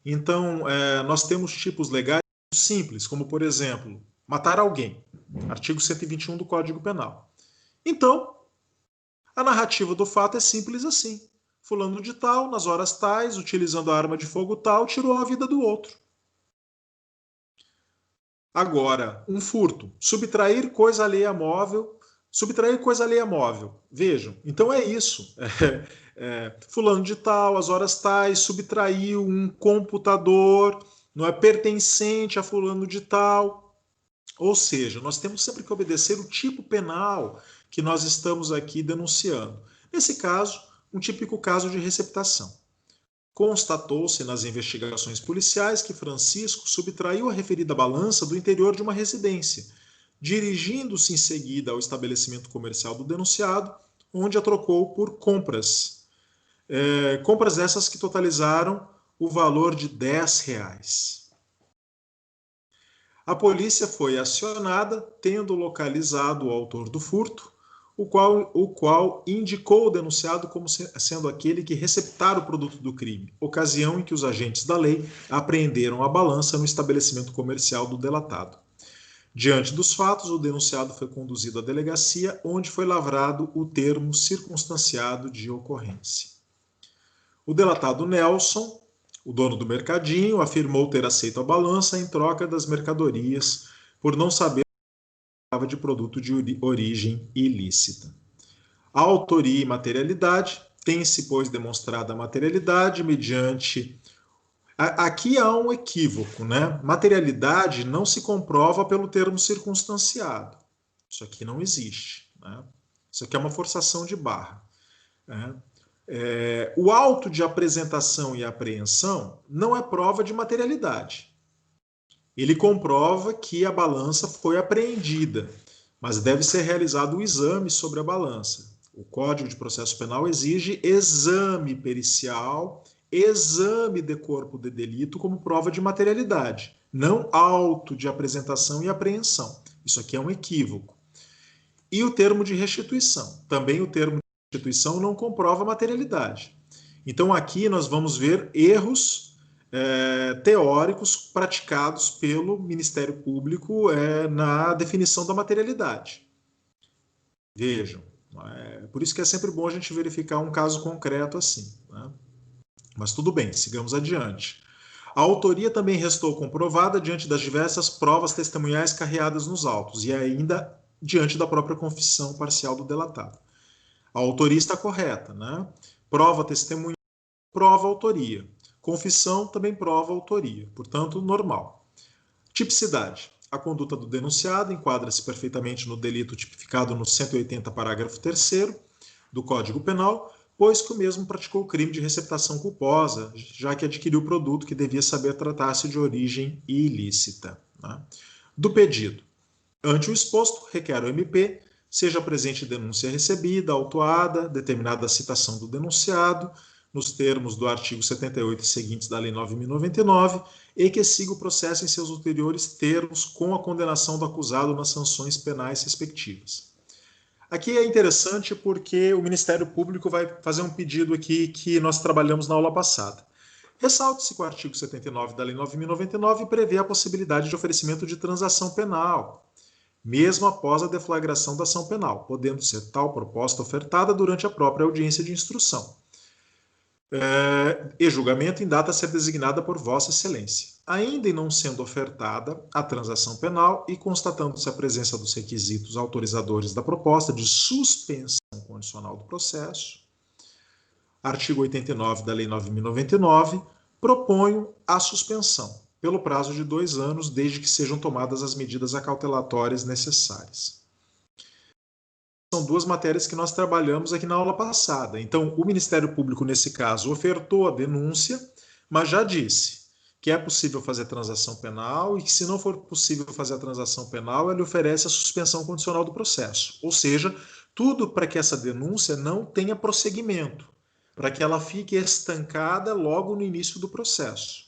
Então, nós temos tipos legais simples, como, por exemplo, matar alguém, artigo 121 do Código Penal. Então, a narrativa do fato é simples assim. Fulano de tal, nas horas tais, utilizando a arma de fogo tal, tirou a vida do outro. Agora, um furto, subtrair coisa alheia móvel. Vejam, então é isso. Fulano de tal, às horas tais, subtraiu um computador, não é pertencente a fulano de tal. Ou seja, nós temos sempre que obedecer o tipo penal que nós estamos aqui denunciando. Nesse caso, um típico caso de receptação. Constatou-se nas investigações policiais que Francisco subtraiu a referida balança do interior de uma residência, dirigindo-se em seguida ao estabelecimento comercial do denunciado, onde a trocou por compras. Compras essas que totalizaram o valor de R$10. A polícia foi acionada, tendo localizado o autor do furto, o qual indicou o denunciado como sendo aquele que receptara o produto do crime, ocasião em que os agentes da lei apreenderam a balança no estabelecimento comercial do delatado. Diante dos fatos, o denunciado foi conduzido à delegacia, onde foi lavrado o termo circunstanciado de ocorrência. O delatado Nelson, o dono do mercadinho, afirmou ter aceito a balança em troca das mercadorias, por não saber de produto de origem ilícita. A autoria e materialidade tem-se, pois, demonstrada a materialidade mediante... Aqui há um equívoco, né? Materialidade não se comprova pelo termo circunstanciado. Isso aqui não existe, né? Isso aqui é uma forçação de barra, né? O auto de apresentação e apreensão não é prova de materialidade. Ele comprova que a balança foi apreendida, mas deve ser realizado o exame sobre a balança. O Código de Processo Penal exige exame pericial, exame de corpo de delito como prova de materialidade, não auto de apresentação e apreensão. Isso aqui é um equívoco. E o termo de restituição. Também o termo de restituição não comprova materialidade. Então aqui nós vamos ver erros teóricos praticados pelo Ministério Público na definição da materialidade. Vejam, por isso que é sempre bom a gente verificar um caso concreto assim. Né? Mas tudo bem, sigamos adiante. A autoria também restou comprovada diante das diversas provas testemunhais carreadas nos autos e ainda diante da própria confissão parcial do delatado. A autoria está correta, né? Prova testemunhal, prova autoria. Confissão também prova autoria, portanto, normal. Tipicidade. A conduta do denunciado enquadra-se perfeitamente no delito tipificado no 180, parágrafo 3º do Código Penal, pois que o mesmo praticou o crime de receptação culposa, já que adquiriu o produto que devia saber tratar-se de origem ilícita. Né? Do pedido. Ante o exposto, requer ao MP, seja presente denúncia recebida, autuada, determinada a citação do denunciado, nos termos do artigo 78 e seguintes da Lei 9.099, e que siga o processo em seus ulteriores termos com a condenação do acusado nas sanções penais respectivas. Aqui é interessante porque o Ministério Público vai fazer um pedido aqui que nós trabalhamos na aula passada. Ressalte-se que o artigo 79 da Lei 9.099 prevê a possibilidade de oferecimento de transação penal, mesmo após a deflagração da ação penal, podendo ser tal proposta ofertada durante a própria audiência de instrução. E julgamento em data a ser designada por Vossa Excelência. Ainda e não sendo ofertada a transação penal e constatando-se a presença dos requisitos autorizadores da proposta de suspensão condicional do processo, artigo 89 da Lei 9.099, proponho a suspensão, pelo prazo de 2 anos, desde que sejam tomadas as medidas acautelatórias necessárias. São 2 matérias que nós trabalhamos aqui na aula passada. Então, o Ministério Público, nesse caso, ofertou a denúncia, mas já disse que é possível fazer transação penal e que, se não for possível fazer a transação penal, ele oferece a suspensão condicional do processo. Ou seja, tudo para que essa denúncia não tenha prosseguimento, para que ela fique estancada logo no início do processo.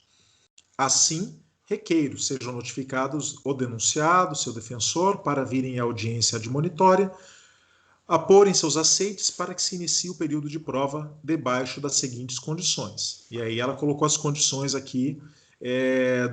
Assim, requeiro sejam notificados o denunciado, seu defensor, para virem à audiência admonitória, a porem seus aceites para que se inicie o período de prova debaixo das seguintes condições. E aí ela colocou as condições aqui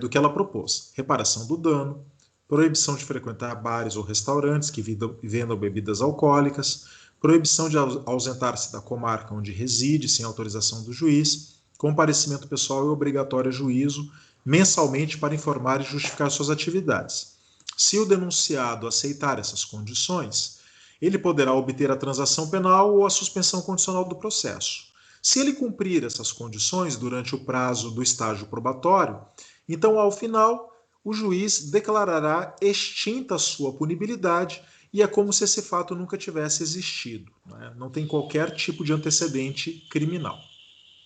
do que ela propôs. Reparação do dano, proibição de frequentar bares ou restaurantes que vendam bebidas alcoólicas, proibição de ausentar-se da comarca onde reside sem autorização do juiz, comparecimento pessoal e obrigatório a juízo mensalmente para informar e justificar suas atividades. Se o denunciado aceitar essas condições, ele poderá obter a transação penal ou a suspensão condicional do processo. Se ele cumprir essas condições durante o prazo do estágio probatório, então, ao final, o juiz declarará extinta a sua punibilidade e é como se esse fato nunca tivesse existido. Né? Não tem qualquer tipo de antecedente criminal.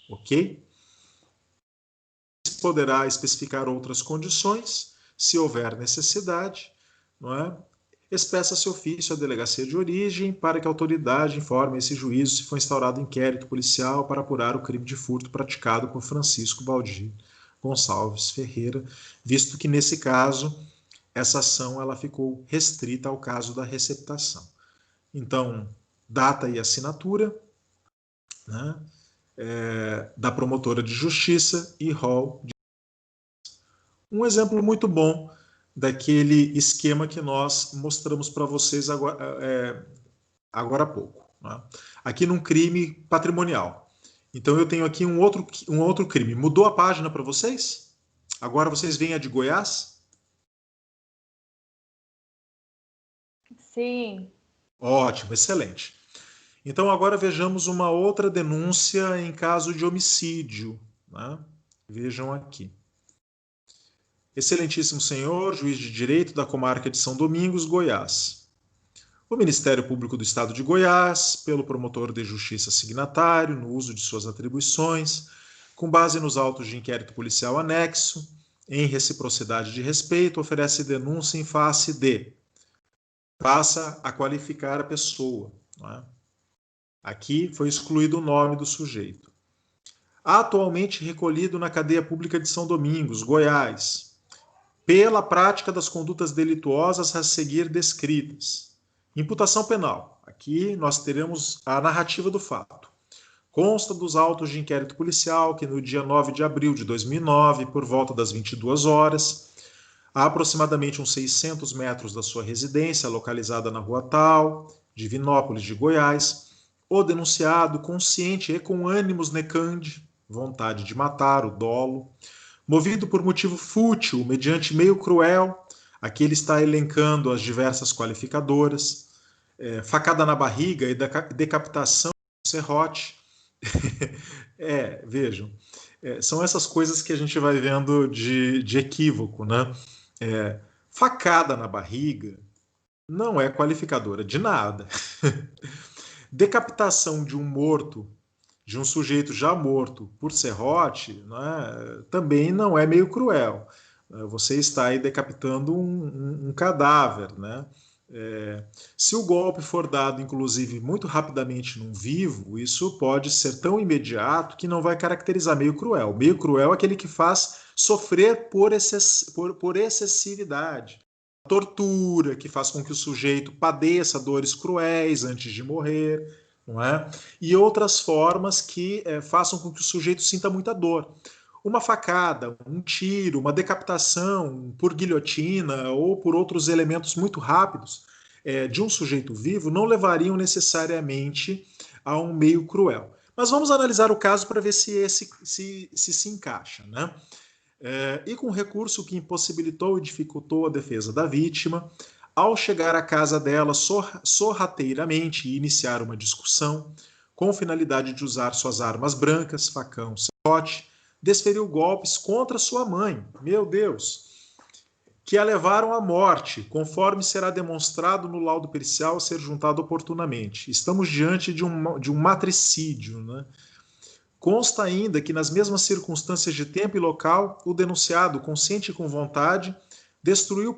Ok? Poderá especificar outras condições, se houver necessidade, não é? Espeça-se ofício à delegacia de origem para que a autoridade informe esse juízo se for instaurado inquérito policial para apurar o crime de furto praticado por Francisco Valdir Gonçalves Ferreira, visto que, nesse caso, essa ação ela ficou restrita ao caso da receptação. Então, data e assinatura, né, da promotora de justiça e rol de... Um exemplo muito bom daquele esquema que nós mostramos para vocês agora há pouco. Né? Aqui num crime patrimonial. Então eu tenho aqui um outro crime. Mudou a página para vocês? Agora vocês veem a de Goiás? Sim. Ótimo, excelente. Então agora vejamos uma outra denúncia em caso de homicídio. Né? Vejam aqui. Excelentíssimo senhor, juiz de direito da comarca de São Domingos, Goiás. o Ministério Público do Estado de Goiás, pelo promotor de justiça signatário, no uso de suas atribuições, com base nos autos de inquérito policial anexo, em reciprocidade de respeito, oferece denúncia em face de, passa a qualificar a pessoa. Não é? Aqui foi excluído o nome do sujeito. Atualmente recolhido na cadeia pública de São Domingos, Goiás, pela prática das condutas delituosas a seguir descritas. Imputação penal. Aqui nós teremos a narrativa do fato. Consta dos autos de inquérito policial que no dia 9 de abril de 2009, por volta das 22 horas, a aproximadamente uns 600 metros da sua residência, localizada na rua tal, Divinópolis de Goiás, o denunciado, consciente e com ânimos necande, vontade de matar, o dolo, movido por motivo fútil, mediante meio cruel, aqui ele está elencando as diversas qualificadoras, facada na barriga e decapitação do serrote. Vejam, são essas coisas que a gente vai vendo de equívoco, né? Facada na barriga não é qualificadora de nada. Decapitação de um morto, de um sujeito já morto por serrote, né, também não é meio cruel. Você está aí decapitando um cadáver, né? Se o golpe for dado, inclusive, muito rapidamente num vivo, isso pode ser tão imediato que não vai caracterizar meio cruel. Meio cruel é aquele que faz sofrer por excessividade. Tortura, que faz com que o sujeito padeça dores cruéis antes de morrer, não é? E outras formas que façam com que o sujeito sinta muita dor. Uma facada, um tiro, uma decapitação por guilhotina ou por outros elementos muito rápidos de um sujeito vivo não levariam necessariamente a um meio cruel. Mas vamos analisar o caso para ver se se encaixa, né? E com recurso que impossibilitou e dificultou a defesa da vítima, ao chegar à casa dela sorrateiramente e iniciar uma discussão, com finalidade de usar suas armas brancas, facão, serrote, desferiu golpes contra sua mãe, meu Deus, que a levaram à morte, conforme será demonstrado no laudo pericial a ser juntado oportunamente. Estamos diante de um matricídio, né? Consta ainda que, nas mesmas circunstâncias de tempo e local, o denunciado, consciente e com vontade, destruiu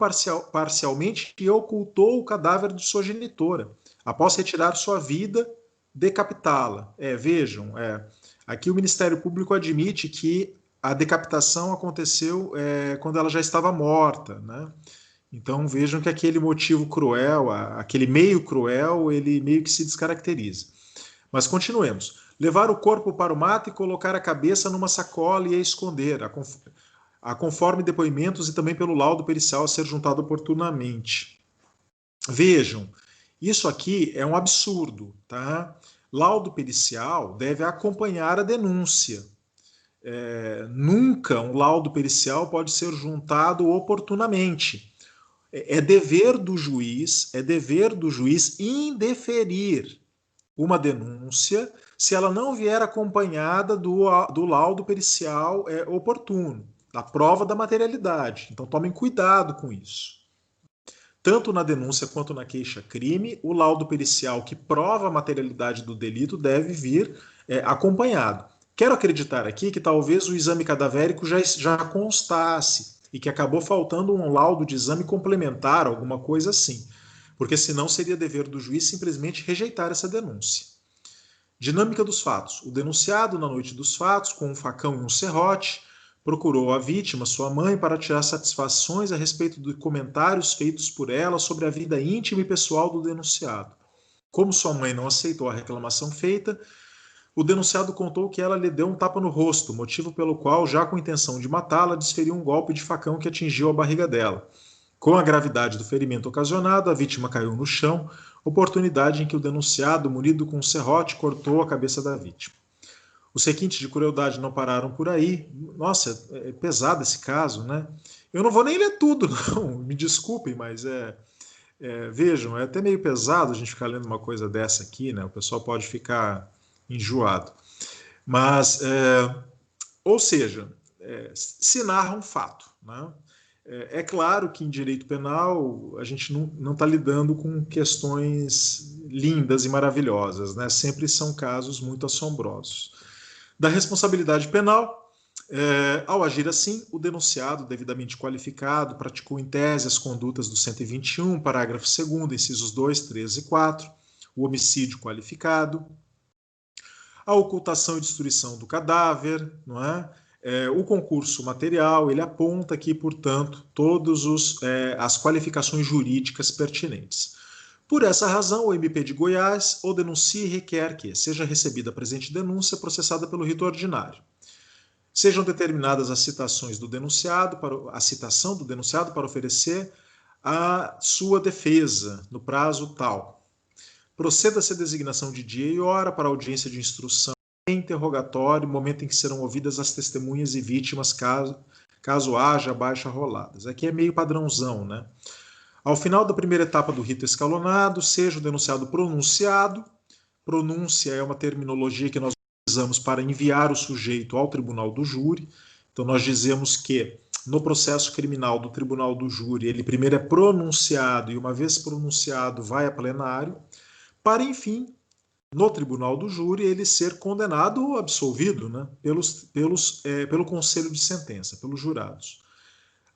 parcialmente e ocultou o cadáver de sua genitora, após retirar sua vida, decapitá-la. Vejam, aqui o Ministério Público admite que a decapitação aconteceu quando ela já estava morta, né? Então vejam que aquele motivo cruel, aquele meio cruel, ele meio que se descaracteriza. Mas continuemos. Levar o corpo para o mato e colocar a cabeça numa sacola e a esconder, a conforme depoimentos e também pelo laudo pericial a ser juntado oportunamente. Vejam, isso aqui é um absurdo, tá? Laudo pericial deve acompanhar a denúncia. Nunca um laudo pericial pode ser juntado oportunamente. É dever do juiz indeferir uma denúncia se ela não vier acompanhada do laudo pericial oportuno, da prova da materialidade. Então tomem cuidado com isso. Tanto na denúncia quanto na queixa-crime, o laudo pericial que prova a materialidade do delito deve vir acompanhado. Quero acreditar aqui que talvez o exame cadavérico já constasse e que acabou faltando um laudo de exame complementar, alguma coisa assim, porque senão seria dever do juiz simplesmente rejeitar essa denúncia. Dinâmica dos fatos. O denunciado, na noite dos fatos, com um facão e um serrote, procurou a vítima, sua mãe, para tirar satisfações a respeito de comentários feitos por ela sobre a vida íntima e pessoal do denunciado. Como sua mãe não aceitou a reclamação feita, o denunciado contou que ela lhe deu um tapa no rosto, motivo pelo qual, já com intenção de matá-la, desferiu um golpe de facão que atingiu a barriga dela. Com a gravidade do ferimento ocasionado, a vítima caiu no chão, oportunidade em que o denunciado, munido com um serrote, cortou a cabeça da vítima. Os requintes de crueldade não pararam por aí. Nossa, é pesado esse caso, né? Eu não vou nem ler tudo, não, me desculpem, mas vejam, é até meio pesado a gente ficar lendo uma coisa dessa aqui, né? O pessoal pode ficar enjoado. Mas, ou seja, se narra um fato, né? É claro que em direito penal a gente não está lidando com questões lindas e maravilhosas, né? Sempre são casos muito assombrosos. Da responsabilidade penal, ao agir assim, o denunciado, devidamente qualificado, praticou em tese as condutas do 121, parágrafo 2º, incisos 2, 3 e 4, o homicídio qualificado, a ocultação e destruição do cadáver, não é? O concurso material, ele aponta aqui, portanto, todas as qualificações jurídicas pertinentes. Por essa razão, o MP de Goiás o denuncia e requer que seja recebida a presente denúncia processada pelo rito ordinário. Sejam determinadas as citações do denunciado, a citação do denunciado para oferecer a sua defesa no prazo tal. Proceda-se a designação de dia e hora para audiência de instrução e interrogatório, momento em que serão ouvidas as testemunhas e vítimas, caso haja baixa roladas. Aqui é meio padrãozão, né? Ao final da primeira etapa do rito escalonado, seja o denunciado pronunciado. Pronúncia é uma terminologia que nós utilizamos para enviar o sujeito ao tribunal do júri. Então, nós dizemos que no processo criminal do tribunal do júri, ele primeiro é pronunciado e, uma vez pronunciado, vai a plenário, para, enfim, no tribunal do júri, ele ser condenado ou absolvido, né, pelo conselho de sentença, pelos jurados.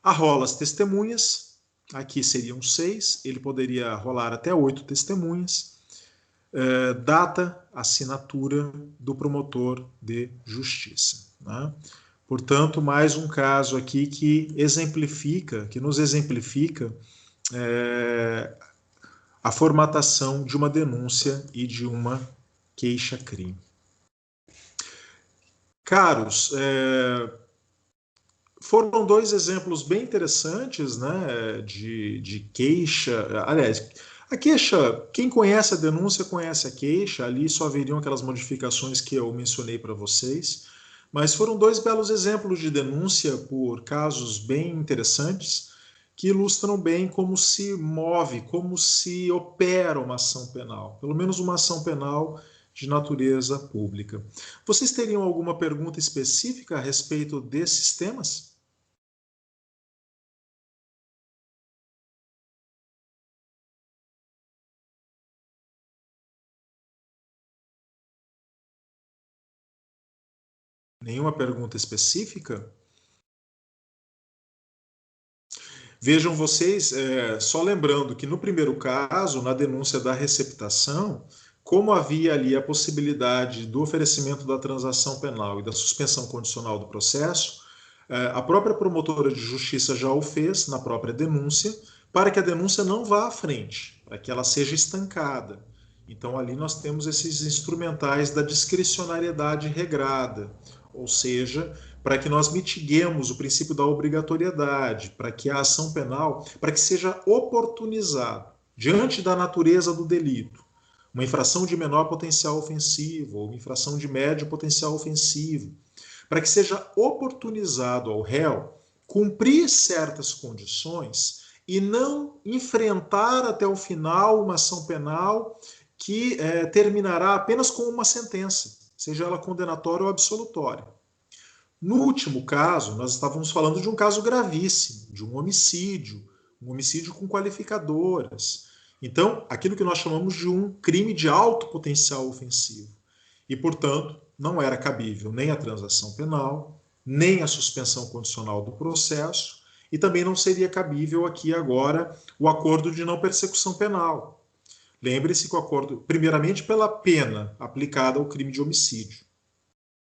Arrola as testemunhas, aqui seriam 6, ele poderia rolar até 8 testemunhas. Data, assinatura do promotor de justiça, né? Portanto, mais um caso aqui que nos exemplifica a formatação de uma denúncia e de uma queixa-crime. Caros, foram 2 exemplos bem interessantes, né, de queixa. Aliás, a queixa, quem conhece a denúncia conhece a queixa, ali só haveriam aquelas modificações que eu mencionei para vocês, mas foram 2 belos exemplos de denúncia por casos bem interessantes, que ilustram bem como se move, como se opera uma ação penal, pelo menos uma ação penal de natureza pública. Vocês teriam alguma pergunta específica a respeito desses temas? Nenhuma pergunta específica? Vejam vocês, só lembrando que no primeiro caso, na denúncia da receptação, como havia ali a possibilidade do oferecimento da transação penal e da suspensão condicional do processo, a própria promotora de justiça já o fez na própria denúncia, para que a denúncia não vá à frente, para que ela seja estancada. Então ali nós temos esses instrumentais da discricionariedade regrada, ou seja, para que nós mitiguemos o princípio da obrigatoriedade, para que a ação penal, para que seja oportunizado diante da natureza do delito, uma infração de menor potencial ofensivo ou uma infração de médio potencial ofensivo, para que seja oportunizado ao réu cumprir certas condições e não enfrentar até o final uma ação penal que terminará apenas com uma sentença, seja ela condenatória ou absolutória. No último caso, nós estávamos falando de um caso gravíssimo, de um homicídio com qualificadoras. Então, aquilo que nós chamamos de um crime de alto potencial ofensivo. E, portanto, não era cabível nem a transação penal, nem a suspensão condicional do processo, e também não seria cabível aqui agora o acordo de não persecução penal. Lembre-se que o acordo, primeiramente, pela pena aplicada ao crime de homicídio.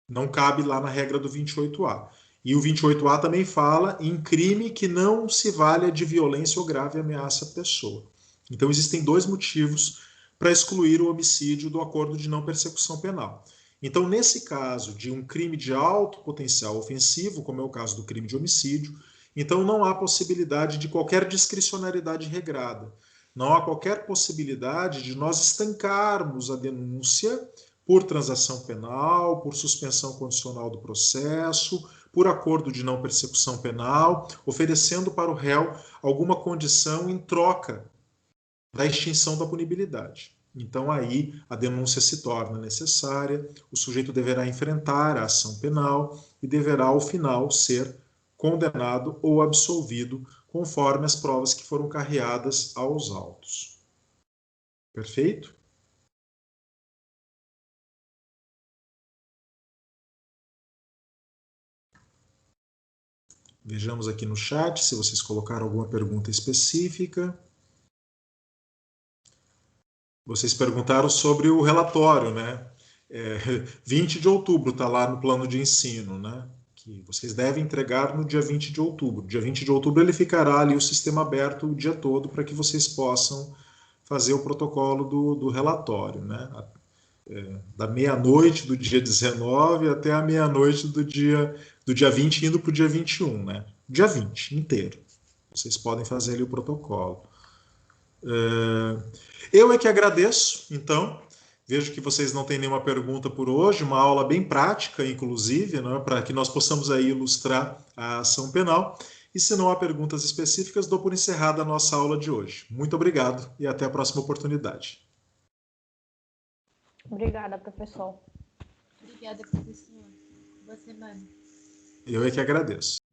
Não cabe lá na regra do 28A. E o 28A também fala em crime que não se valha de violência ou grave ameaça à pessoa. Então, existem 2 motivos para excluir o homicídio do acordo de não persecução penal. Então, nesse caso de um crime de alto potencial ofensivo, como é o caso do crime de homicídio, então não há possibilidade de qualquer discricionariedade regrada. Não há qualquer possibilidade de nós estancarmos a denúncia por transação penal, por suspensão condicional do processo, por acordo de não persecução penal, oferecendo para o réu alguma condição em troca da extinção da punibilidade. Então aí a denúncia se torna necessária, o sujeito deverá enfrentar a ação penal e deverá ao final ser condenado ou absolvido, conforme as provas que foram carreadas aos autos. Perfeito? Vejamos aqui no chat se vocês colocaram alguma pergunta específica. Vocês perguntaram sobre o relatório, né? 20 de outubro está lá no plano de ensino, né? Que vocês devem entregar no dia 20 de outubro. Dia 20 de outubro ele ficará ali o sistema aberto o dia todo para que vocês possam fazer o protocolo do relatório, né? Da meia-noite do dia 19 até a meia-noite do dia 20, indo para o dia 21, né? Dia 20 inteiro. Vocês podem fazer ali o protocolo. Eu é que agradeço, então. Vejo que vocês não têm nenhuma pergunta por hoje, uma aula bem prática, inclusive, né, para que nós possamos aí ilustrar a ação penal. E se não há perguntas específicas, dou por encerrada a nossa aula de hoje. Muito obrigado e até a próxima oportunidade. Obrigada, professor. Obrigada, professor. Boa semana. Eu é que agradeço.